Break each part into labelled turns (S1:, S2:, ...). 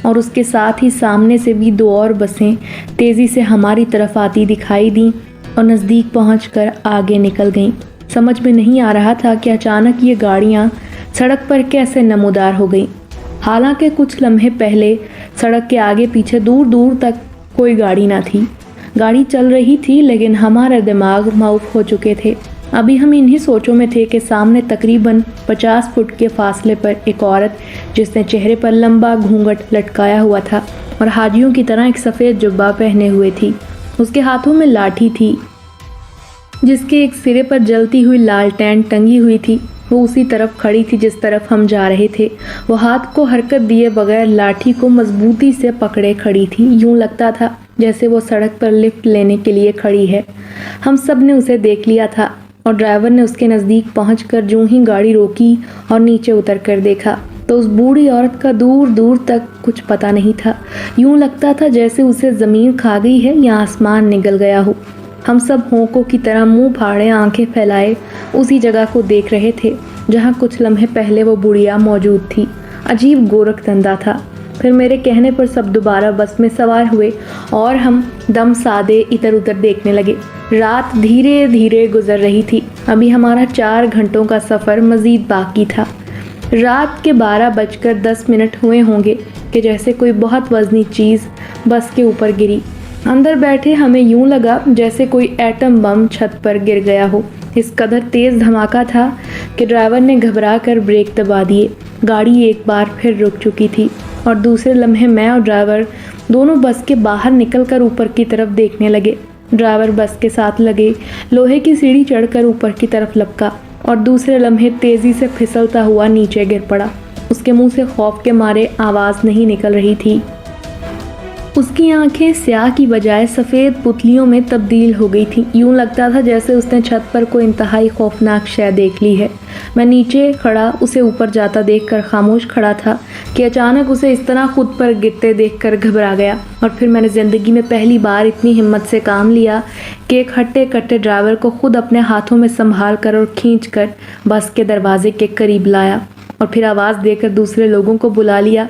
S1: और उसके साथ ही सामने से भी 2 और बसें तेज़ी से हमारी तरफ आती दिखाई दी और नज़दीक पहुंचकर आगे निकल गईं। समझ में नहीं आ रहा था कि अचानक ये गाड़ियां सड़क पर कैसे नमूदार हो गईं। हालांकि कुछ लम्हे पहले सड़क के आगे पीछे दूर दूर तक कोई गाड़ी ना थी। गाड़ी चल रही थी लेकिन हमारे दिमाग माउफ हो चुके थे। अभी हम इन्हीं सोचों में थे कि सामने तकरीबन 50 फुट के फासले पर एक औरत, जिसने चेहरे पर लंबा घूंघट लटकाया हुआ था और हाजियों की तरह एक सफ़ेद जुब्बा पहने हुए थी। उसके हाथों में लाठी थी जिसके एक सिरे पर जलती हुई लालटेन टंगी हुई थी। वो उसी तरफ खड़ी थी जिस तरफ हम जा रहे थे। वो हाथ को हरकत दिए बगैर लाठी को मजबूती से पकड़े खड़ी थी। यूं लगता था जैसे वो सड़क पर लिफ्ट लेने के लिए खड़ी है। हम सब ने उसे देख लिया था और ड्राइवर ने उसके नज़दीक पहुंचकर जो ही गाड़ी रोकी और नीचे उतर कर देखा तो उस बूढ़ी औरत का दूर दूर तक कुछ पता नहीं था। यूं लगता था जैसे उसे ज़मीन खा गई है या आसमान निगल गया हो। हम सब होंकों की तरह मुंह फाड़े आंखें फैलाए उसी जगह को देख रहे थे जहां कुछ लम्हे पहले वो बुढ़िया मौजूद थी। अजीब गोरखधंधा था। फिर मेरे कहने पर सब दोबारा बस में सवार हुए और हम दम साधे इधर उधर देखने लगे। रात धीरे धीरे गुजर रही थी। अभी हमारा 4 घंटों का सफ़र मज़ीद बाकी था। रात के 12:10 हुए होंगे कि जैसे कोई बहुत वज़नी चीज़ बस के ऊपर गिरी। अंदर बैठे हमें यूं लगा जैसे कोई एटम बम छत पर गिर गया हो। इस कदर तेज़ धमाका था कि ड्राइवर ने घबरा कर ब्रेक दबा दिए। गाड़ी एक बार फिर रुक चुकी थी और दूसरे लम्हे मैं और ड्राइवर दोनों बस के बाहर निकलकर ऊपर की तरफ देखने लगे। ड्राइवर बस के साथ लगे लोहे की सीढ़ी चढ़कर ऊपर की तरफ लपका और दूसरे लम्हे तेज़ी से फिसलता हुआ नीचे गिर पड़ा। उसके मुंह से खौफ के मारे आवाज़ नहीं निकल रही थी। उसकी आंखें स्याह की बजाय सफ़ेद पुतलियों में तब्दील हो गई थीं। यूं लगता था जैसे उसने छत पर कोई इंतहाई खौफनाक शय देख ली है। मैं नीचे खड़ा उसे ऊपर जाता देखकर खामोश खड़ा था कि अचानक उसे इस तरह खुद पर गिरते देखकर घबरा गया। और फिर मैंने ज़िंदगी में पहली बार इतनी हिम्मत से काम लिया कि एक हट्टे कट्टे ड्राइवर को खुद अपने हाथों में संभाल कर और खींच कर बस के दरवाजे के करीब लाया और फिर आवाज़ देकर दूसरे लोगों को बुला लिया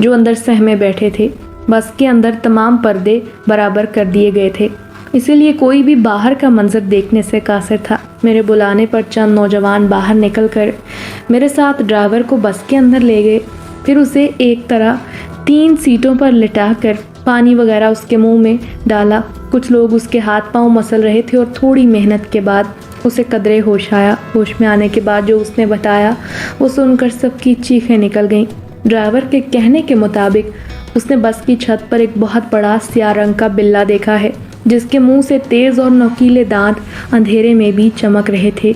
S1: जो अंदर सहमे बैठे थे। बस के अंदर तमाम पर्दे बराबर कर दिए गए थे, इसीलिए कोई भी बाहर का मंजर देखने से कासिर था। मेरे बुलाने पर चंद नौजवान बाहर निकलकर मेरे साथ ड्राइवर को बस के अंदर ले गए। फिर उसे एक तरह 3 सीटों पर लिटाकर पानी वगैरह उसके मुंह में डाला। कुछ लोग उसके हाथ पांव मसल रहे थे और थोड़ी मेहनत के बाद उसे कदरे होश आया। होश में आने के बाद जो उसने बताया वो सुनकर सबकी चीखें निकल गईं। ड्राइवर के कहने के मुताबिक उसने बस की छत पर एक बहुत बड़ा स्याह रंग का बिल्ला देखा है जिसके मुंह से तेज़ और नुकीले दांत अंधेरे में भी चमक रहे थे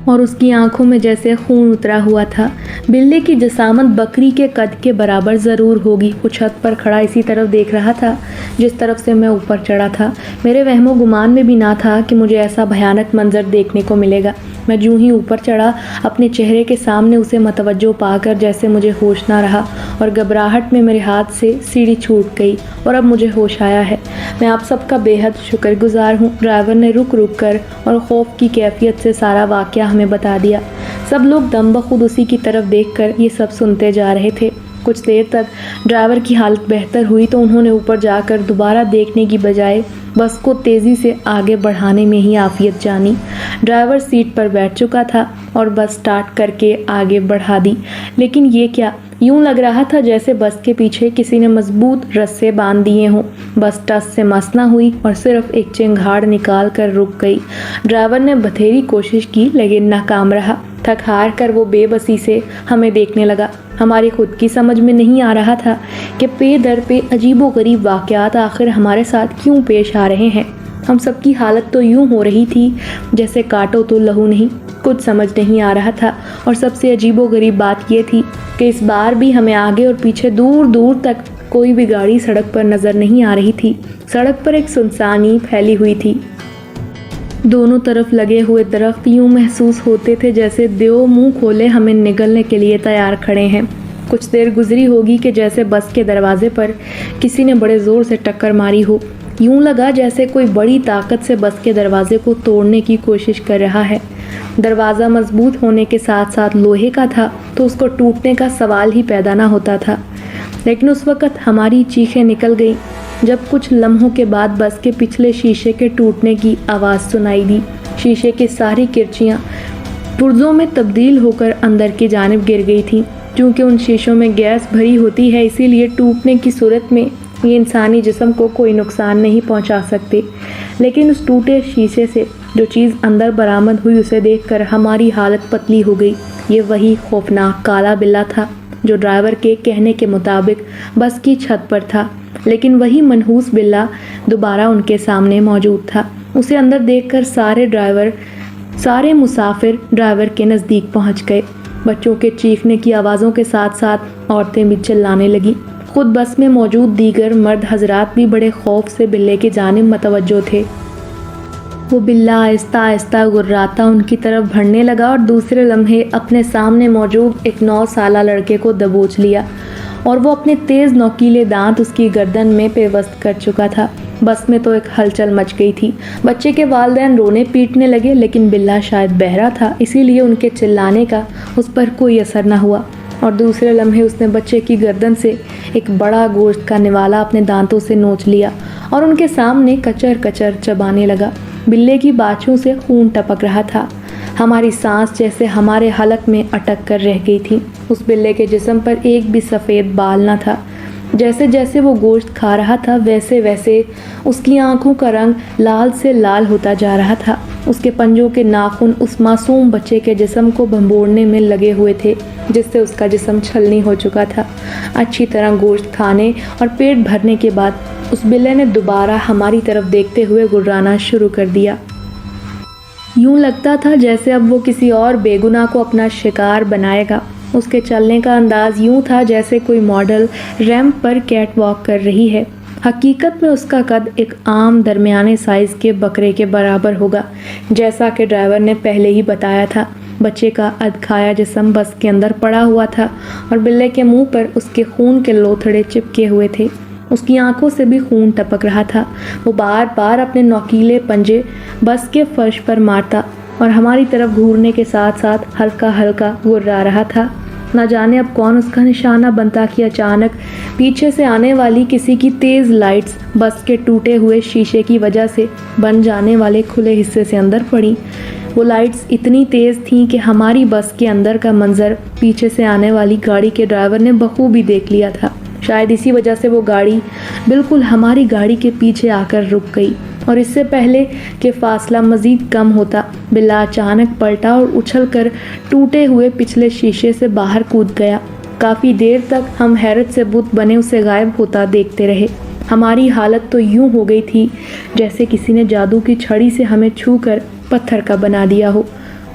S1: और उसकी आंखों में जैसे खून उतरा हुआ था। बिल्ले की जसामत बकरी के कद के बराबर ज़रूर होगी। वो छत पर खड़ा इसी तरफ देख रहा था जिस तरफ से मैं ऊपर चढ़ा था। मेरे वहमो गुमान में भी ना था कि मुझे ऐसा भयानक मंजर देखने को मिलेगा। मैं यूं ही ऊपर चढ़ा अपने चेहरे के सामने उसे मतवज्जो पाकर जैसे मुझे होश ना रहा और घबराहट में मेरे हाथ से सीढ़ी छूट गई और अब मुझे होश आया है। मैं आप सबका बेहद शुक्रगुजार हूँ। ड्राइवर ने रुक रुक कर और खौफ की कैफियत से सारा वाक़या हमें बता दिया। सब लोग दम बखुद उसी की तरफ देखकर ये सब सुनते जा रहे थे। कुछ देर तक ड्राइवर की हालत बेहतर हुई तो उन्होंने ऊपर जाकर दोबारा देखने की बजाय बस को तेज़ी से आगे बढ़ाने में ही आफियत जानी। ड्राइवर सीट पर बैठ चुका था और बस स्टार्ट करके आगे बढ़ा दी। लेकिन ये क्या, यूं लग रहा था जैसे बस के पीछे किसी ने मजबूत रस्से बांध दिए हों। बस टस से मस न हुई और सिर्फ एक चिंगाड़ निकाल कर रुक गई। ड्राइवर ने बथेरी कोशिश की लेकिन नाकाम रहा। थक हार कर वो बेबसी से हमें देखने लगा। हमारी खुद की समझ में नहीं आ रहा था कि पे दर पे अजीबोगरीब वाक़यात आखिर हमारे साथ क्यों पेश आ रहे हैं। हम सबकी हालत तो यूं हो रही थी जैसे काटो तो लहू नहीं। कुछ समझ नहीं आ रहा था और सबसे अजीबोगरीब बात यह थी कि इस बार भी हमें आगे और पीछे दूर दूर तक कोई भी गाड़ी सड़क पर नज़र नहीं आ रही थी। सड़क पर एक सुनसानी फैली हुई थी। दोनों तरफ लगे हुए दरख्त यूं महसूस होते थे जैसे देव मुंह खोले हमें निगलने के लिए तैयार खड़े हैं। कुछ देर गुजरी होगी कि जैसे बस के दरवाजे पर किसी ने बड़े ज़ोर से टक्कर मारी हो। यूं लगा जैसे कोई बड़ी ताकत से बस के दरवाजे को तोड़ने की कोशिश कर रहा है। दरवाज़ा मजबूत होने के साथ साथ लोहे का था तो उसको टूटने का सवाल ही पैदा ना होता था। लेकिन उस वक़्त हमारी चीखें निकल गईं जब कुछ लम्हों के बाद बस के पिछले शीशे के टूटने की आवाज़ सुनाई दी। शीशे की सारी किरचियाँ पुर्जों में तब्दील होकर अंदर की जानिब गिर गई थीं। क्योंकि उन शीशों में गैस भरी होती है, इसीलिए टूटने की सूरत में ये इंसानी जिस्म को कोई नुकसान नहीं पहुंचा सकते। लेकिन उस टूटे शीशे से जो चीज़ अंदर बरामद हुई उसे देखकर हमारी हालत पतली हो गई। ये वही खौफनाक काला बिल्ला था जो ड्राइवर के कहने के मुताबिक बस की छत पर था। लेकिन वही मनहूस बिल्ला दोबारा उनके सामने मौजूद था। उसे अंदर देखकर सारे मुसाफिर ड्राइवर के नज़दीक पहुंच गए। बच्चों के चीखने की आवाज़ों के साथ साथ औरतें भी चिल्लाने लगीं। खुद बस में मौजूद दीगर मर्द हजरात भी बड़े खौफ से बिल्ले की जानिब मतवज्जो थे। वो बिल्ला आहिस्ता आहिस्ता गुर्राता उनकी तरफ बढ़ने लगा और दूसरे लम्हे अपने सामने मौजूद एक 9 साला लड़के को दबोच लिया और वो अपने तेज़ नोकीले दांत उसकी गर्दन में पेवस्त कर चुका था। बस में तो एक हलचल मच गई थी। बच्चे के वालिदैन रोने पीटने लगे, लेकिन बिल्ला शायद बहरा था, इसीलिए उनके चिल्लाने का उस पर कोई असर न हुआ और दूसरे लम्हे उसने बच्चे की गर्दन से एक बड़ा गोश्त का निवाला अपने दांतों से नोच लिया और उनके सामने कचर कचर चबाने लगा। बिल्ले की बाछों से खून टपक रहा था। हमारी सांस जैसे हमारे हलक में अटक कर रह गई थी। उस बिल्ले के जिस्म पर एक भी सफ़ेद बाल न था। जैसे जैसे वो गोश्त खा रहा था वैसे वैसे उसकी आंखों का रंग लाल से लाल होता जा रहा था। उसके पंजों के नाखून उस मासूम बच्चे के जिस्म को भंबोड़ने में लगे हुए थे, जिससे उसका जिस्म छलनी हो चुका था। अच्छी तरह गोश्त खाने और पेट भरने के बाद उस बिल्ले ने दोबारा हमारी तरफ देखते हुए गुर्राना शुरू कर दिया। यूं लगता था जैसे अब वो किसी और बेगुनाह को अपना शिकार बनाएगा। उसके चलने का अंदाज यूं था जैसे कोई मॉडल रैंप पर कैट वॉक कर रही है। हकीकत में उसका कद एक आम दरमियाने साइज़ के बकरे के बराबर होगा, जैसा कि ड्राइवर ने पहले ही बताया था। बच्चे का अधखाया जिस्म बस के अंदर पड़ा हुआ था और बिल्ले के मुंह पर उसके खून के लोथड़े चिपके हुए थे। उसकी आंखों से भी खून टपक रहा था। वो बार बार अपने नोकीले पंजे बस के फर्श पर मारता और हमारी तरफ घूरने के साथ साथ हल्का हल्का गुर्रा रहा था। न जाने अब कौन उसका निशाना बनता कि अचानक पीछे से आने वाली किसी की तेज़ लाइट्स बस के टूटे हुए शीशे की वजह से बन जाने वाले खुले हिस्से से अंदर पड़ी। वो लाइट्स इतनी तेज़ थीं कि हमारी बस के अंदर का मंजर पीछे से आने वाली गाड़ी के ड्राइवर ने बखूबी देख लिया था। शायद इसी वजह से वो गाड़ी बिल्कुल हमारी गाड़ी के पीछे आकर रुक गई और इससे पहले कि फासला मज़ीद कम होता, बिल्ला अचानक पलटा और उछलकर टूटे हुए पिछले शीशे से बाहर कूद गया। काफ़ी देर तक हम हैरत से बुत बने उसे गायब होता देखते रहे। हमारी हालत तो यूं हो गई थी जैसे किसी ने जादू की छड़ी से हमें छूकर पत्थर का बना दिया हो।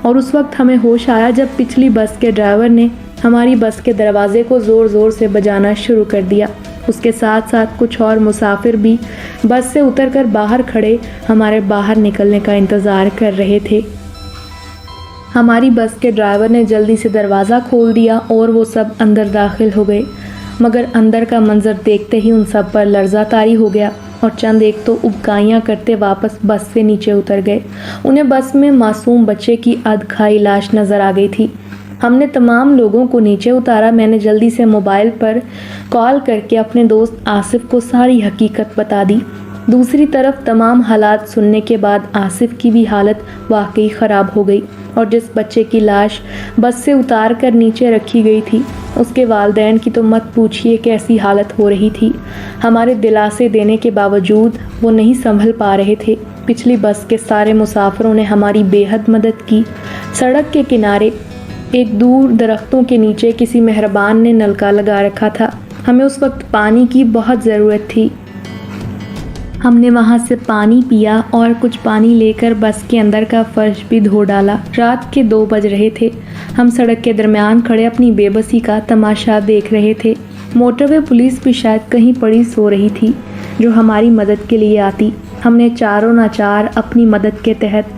S1: और उस वक्त हमें होश आया जब पिछली बस के ड्राइवर ने हमारी बस के दरवाजे को ज़ोर ज़ोर से बजाना शुरू कर दिया। उसके साथ साथ कुछ और मुसाफिर भी बस से उतरकर बाहर खड़े हमारे बाहर निकलने का इंतज़ार कर रहे थे। हमारी बस के ड्राइवर ने जल्दी से दरवाज़ा खोल दिया और वो सब अंदर दाखिल हो गए, मगर अंदर का मंजर देखते ही उन सब पर लर्ज़ा तारी हो गया और चंद एक तो उबकाइयाँ करते वापस बस से नीचे उतर गए। उन्हें बस में मासूम बच्चे की अधखाई लाश नज़र आ गई थी। हमने तमाम लोगों को नीचे उतारा। मैंने जल्दी से मोबाइल पर कॉल करके अपने दोस्त आसिफ को सारी हकीकत बता दी। दूसरी तरफ तमाम हालात सुनने के बाद आसिफ की भी हालत वाकई ख़राब हो गई और जिस बच्चे की लाश बस से उतार कर नीचे रखी गई थी उसके वालिदैन की तो मत पूछिए कैसी हालत हो रही थी। हमारे दिलासे देने के बावजूद वो नहीं संभल पा रहे थे। पिछली बस के सारे मुसाफिरों ने हमारी बेहद मदद की। सड़क के किनारे एक दूर दरख्तों के नीचे किसी मेहरबान ने नलका लगा रखा था। हमें उस वक्त पानी की बहुत ज़रूरत थी। हमने वहाँ से पानी पिया और कुछ पानी लेकर बस के अंदर का फर्श भी धो डाला। रात के 2 बज रहे थे। हम सड़क के दरमियान खड़े अपनी बेबसी का तमाशा देख रहे थे। मोटरवे पुलिस भी शायद कहीं पड़ी सो रही थी जो हमारी मदद के लिए आती। हमने चारों नाचार अपनी मदद के तहत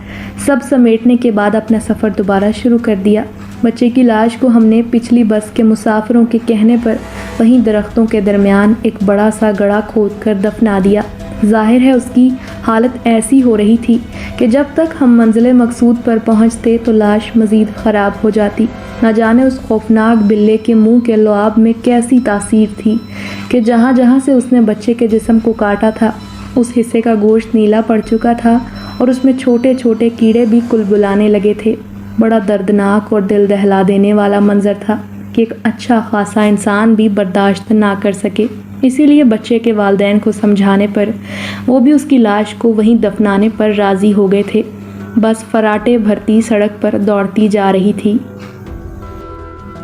S1: सब समेटने के बाद अपना सफ़र दोबारा शुरू कर दिया। बच्चे की लाश को हमने पिछली बस के मुसाफिरों के कहने पर वहीं दरख्तों के दरमियान एक बड़ा सा गड्ढा खोदकर दफना दिया। जाहिर है उसकी हालत ऐसी हो रही थी कि जब तक हम मंजिल मकसूद पर पहुंचते तो लाश मज़ीद ख़राब हो जाती। न जाने उस खौफनाक बिल्ले के मुंह के लुआब में कैसी तासीर थी कि जहाँ जहाँ से उसने बच्चे के जिस्म को काटा था उस हिस्से का गोश्त नीला पड़ चुका था और उसमें छोटे छोटे कीड़े भी कुलबुलाने लगे थे। बड़ा दर्दनाक और दिल दहला देने वाला मंजर था कि एक अच्छा खासा इंसान भी बर्दाश्त ना कर सके। इसीलिए बच्चे के वालिदैन को समझाने पर वो भी उसकी लाश को वहीं दफनाने पर राज़ी हो गए थे। बस फराटे भरती सड़क पर दौड़ती जा रही थी।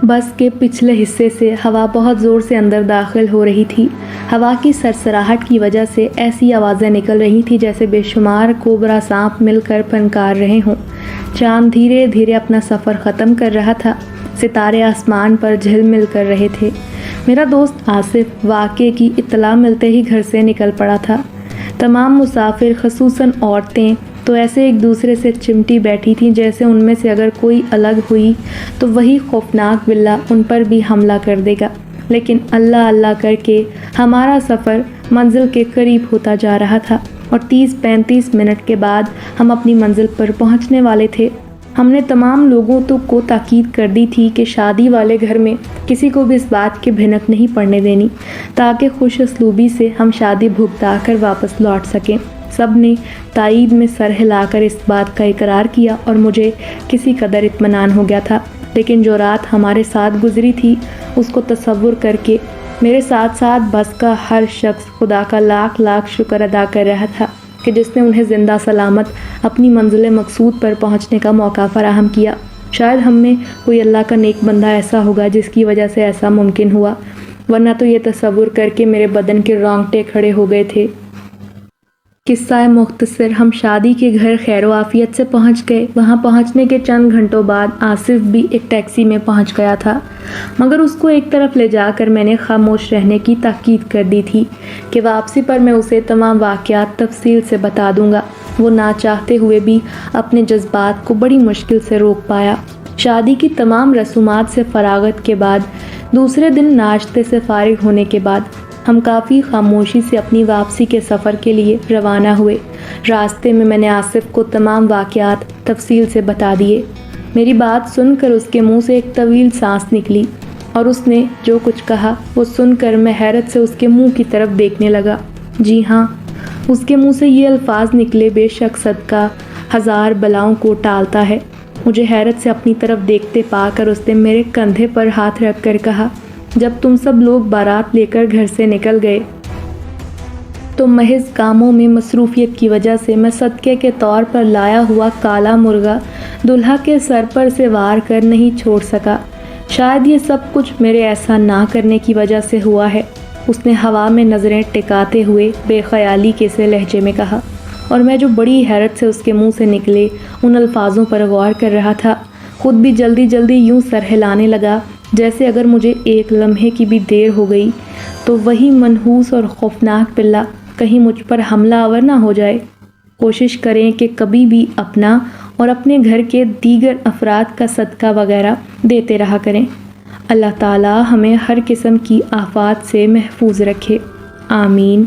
S1: बस के पिछले हिस्से से हवा बहुत ज़ोर से अंदर दाखिल हो रही थी। हवा की सरसराहट की वजह से ऐसी आवाज़ें निकल रही थी जैसे बेशुमार कोबरा सांप मिलकर फनकार रहे हों। चाँद धीरे धीरे अपना सफ़र ख़त्म कर रहा था। सितारे आसमान पर झिलमिल कर रहे थे। मेरा दोस्त आसिफ वाक़े की इत्तला मिलते ही घर से निकल पड़ा था। तमाम मुसाफिर ख़ुसूसन औरतें तो ऐसे एक दूसरे से चिमटी बैठी थीं जैसे उनमें से अगर कोई अलग हुई तो वही खौफनाक बिल्ला उन पर भी हमला कर देगा। लेकिन अल्लाह अल्लाह करके हमारा सफ़र मंजिल के करीब होता जा रहा था और 30-35 मिनट के बाद हम अपनी मंजिल पर पहुंचने वाले थे। हमने तमाम लोगों को ताकीद कर दी थी कि शादी वाले घर में किसी को भी इस बात की भिनक नहीं पड़ने देनी ताकि खुश असलूबी से हम शादी भुगता कर वापस लौट सकें। सब ने तायीद में सर हिलाकर इस बात का इकरार किया और मुझे किसी कदर इत्मीनान हो गया था। लेकिन जो रात हमारे साथ गुजरी थी उसको तसव्वुर करके मेरे साथ साथ बस का हर शख्स खुदा का लाख लाख शुक्र अदा कर रहा था कि जिसने उन्हें ज़िंदा सलामत अपनी मंजिल मकसूद पर पहुंचने का मौका फराहम किया। शायद हम में कोई अल्लाह का नेक बंदा ऐसा होगा जिसकी वजह से ऐसा मुमकिन हुआ, वरना तो ये तसव्वुर करके मेरे बदन के रोंगटे खड़े हो गए थे। किस्सा मुख्तसर, हम शादी के घर खैर आफियत से पहुंच गए। वहां पहुंचने के चंद घंटों बाद आसिफ भी एक टैक्सी में पहुंच गया था, मगर उसको एक तरफ ले जाकर मैंने खामोश रहने की ताकीद कर दी थी कि वापसी पर मैं उसे तमाम वाक़यात तफसील से बता दूंगा। वो ना चाहते हुए भी अपने जज्बात को बड़ी मुश्किल से रोक पाया। शादी की तमाम रसूमात से फरागत के बाद दूसरे दिन नाश्ते से फारिग होने के बाद हम काफ़ी खामोशी से अपनी वापसी के सफ़र के लिए रवाना हुए। रास्ते में मैंने आसिफ को तमाम वाक़यात तफसील से बता दिए। मेरी बात सुनकर उसके मुंह से एक तवील सांस निकली और उसने जो कुछ कहा वो सुनकर मैं हैरत से उसके मुंह की तरफ देखने लगा। जी हाँ, उसके मुंह से ये अल्फाज निकले, बेशक सदका हज़ार बलाओं को टालता है। मुझे हैरत से अपनी तरफ देखते पाकर उसने मेरे कंधे पर हाथ रख कर कहा, जब तुम सब लोग बारात लेकर घर से निकल गए तो महज कामों में मसरूफियत की वजह से मैं सदक़े के तौर पर लाया हुआ काला मुर्गा दुल्हा के सर पर से वार कर नहीं छोड़ सका। शायद ये सब कुछ मेरे ऐसा ना करने की वजह से हुआ है। उसने हवा में नज़रें टिकाते हुए बेख्याली के से लहजे में कहा और मैं जो बड़ी हैरत से उसके मुंह से निकले उन अल्फाजों पर गौर कर रहा था, खुद भी जल्दी जल्दी यूं सर हिलाने लगा जैसे अगर मुझे एक लम्हे की भी देर हो गई तो वही मनहूस और खौफनाक पिल्ला कहीं मुझ पर हमलावर ना हो जाए। कोशिश करें कि कभी भी अपना और अपने घर के दीगर अफराद का सदका वगैरह देते रहा करें। अल्लाह ताला हमें हर किस्म की आफात से महफूज रखे। आमीन।